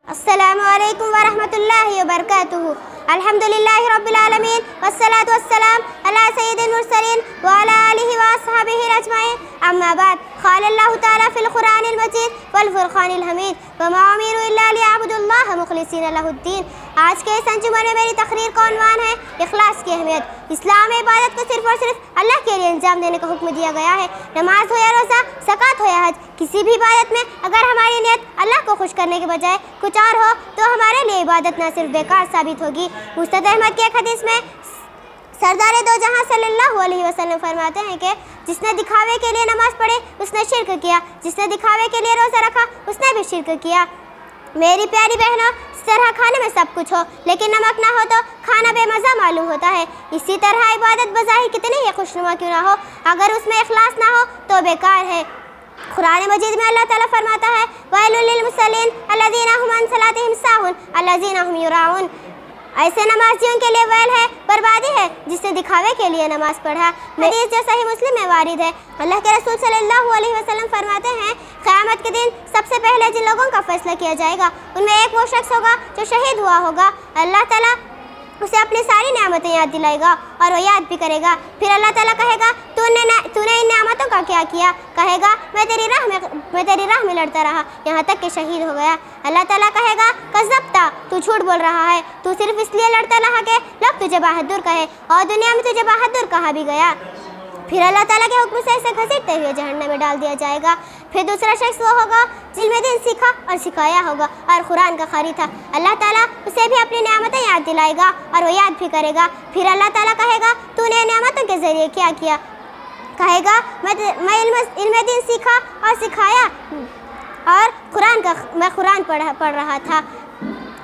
अस्सलामु अलैकुम वरहमतुल्लाहि वबरकातुहू। अल्हम्दुलिल्लाहि रब्बिल आलमीन वस्सलातु वस्सलाम अला सय्यिदिल मुरसलीन व अला आलिहि व अस्हाबिहि अजमईन। अम्मा बाद, क़ाल अल्लाहु तआला फ़िल क़ुरआनिल मजीद वल फ़ुरक़ानिल हमीद व मा उमिरू इल्ला लियअबुदुल्लाह मुख़लिसीन लहुद्दीन। आज के इस अंजुमन में मेरी तक़रीर का उन्वान है इख़लास की अहमियत। इस्लाम में इबादत को सिर्फ़ और सिर्फ अल्लाह के लिए अंजाम देने का हुक्म दिया गया है। नमाज हो या रोज़ा, ज़कात हो या हज, किसी भी इबादत में अगर हमारी नियत अल्लाह को खुश करने के बजाय कुछ और हो तो हमारे लिए इबादत न सिर्फ बेकार साबित होगी। मुस्तद अहमद के एक हदीस में सरदार दो जहां सल्लल्लाहु अलैहि वसल्लम फरमाते हैं कि जिसने दिखावे के लिए नमाज पढ़ी उसने शिर्क किया, जिसने दिखावे के लिए रोज़ा रखा उसने भी शिर्क किया। मेरी प्यारी बहनों, इस तरह खाने में सब कुछ हो लेकिन नमक ना हो तो खाना बेमज़ा मालूम होता है। इसी तरह इबादत बज़ाहिर कितनी ही खुशनुमा क्यों ना हो, अगर उसमें इखलास ना हो तो बेकार है। कुरान मजीद में अल्लाह ताला फरमाता है वैलुल लिल मुसल्लीन अल्लज़ीना हुम अन सलातिहिम साहुन अल्लज़ीना हुम युराऊन। ऐसे नमाजियों के लिए वैल है, बर्बादी है जिसने दिखावे के लिए नमाज पढ़ा। हदीस जो सही मुस्लिम में वारिद है, अल्लाह के रसूल सल्लल्लाहु अलैहि वसल्लम फरमाते हैं क़यामत के दिन सबसे पहले जिन लोगों का फैसला किया जाएगा उनमें एक वो शख्स होगा जो शहीद हुआ होगा। अल्लाह ताला उसे अपनी सारी नेमतें याद दिलाएगा और वो याद भी करेगा। फिर अल्लाह ताला कहेगा तूने इन नेमतों का क्या किया? कहेगा मैं तेरी राह में लड़ता रहा यहाँ तक कि शहीद हो गया। अल्लाह ताला कहेगा कज़्ज़ब्ता, तू झूठ बोल रहा है, तू सिर्फ इसलिए लड़ता रहा कि लोग तुझे बहादुर कहे और दुनिया में तुझे बहादुर कहा भी गया। फिर अल्लाह ताला के हुक्म से इसे घसीटते हुए जहन्नम में डाल दिया जाएगा। फिर दूसरा शख्स वो होगा जिसने दिन सीखा और सिखाया होगा और कुरान का क़ारी था। अल्लाह ताला उसे भी अपनी नेमतें याद दिलाएगा और वो याद भी करेगा। फिर अल्लाह ताला कहेगा तूने नेमतों के ज़रिए क्या किया? कहेगा मैं इल्म दिन सीखा और सिखाया और मैं कुरान पढ़ रहा था।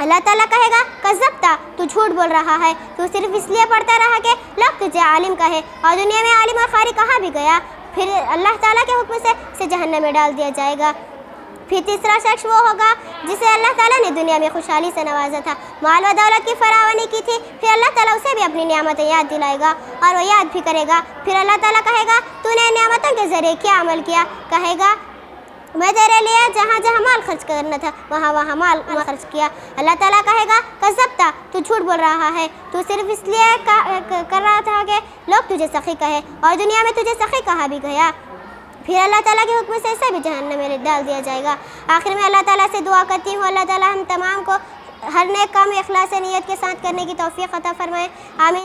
अल्लाह ताला कहेगा कज़्ज़ब्ता, तू झूठ बोल रहा है, तू सिर्फ इसलिए पढ़ता रहा कि लोग तुझे आलिम कहे और दुनिया में आलिम और क़ारी कहा भी गया। फिर अल्लाह ताला के हुक्म से जहन्नम में डाल दिया जाएगा। फिर तीसरा शख्स वो होगा जिसे अल्लाह ताला ने दुनिया में खुशहाली से नवाजा था, माल व दौलत की फरावानी की थी। फिर अल्लाह ताला उसे भी अपनी नेमतें याद दिलाएगा और वो याद भी करेगा। फिर अल्लाह ताला कहेगा तूने नेमतों के ज़रिए क्या अमल किया? कहेगा मैं तेरे लिए जहाँ जहाँ माल खर्च करना था वहाँ माल खर्च किया। अल्लाह ताला कहेगा कज़्ज़ब्ता, तू झूठ बोल रहा है, तू सिर्फ इसलिए कर रहा था कि लोग तुझे सखी कहे और दुनिया में तुझे सखी कहा भी गया। फिर अल्लाह ताला के हुक्म से इसे भी जहन्नम में डाल दिया जाएगा। आखिर में अल्लाह ताला से दुआ करती हूँ अल्लाह ताला हम तमाम को हर नेक काम इखलास नियत के साथ करने की तौफीक अता फरमाए। आमीन।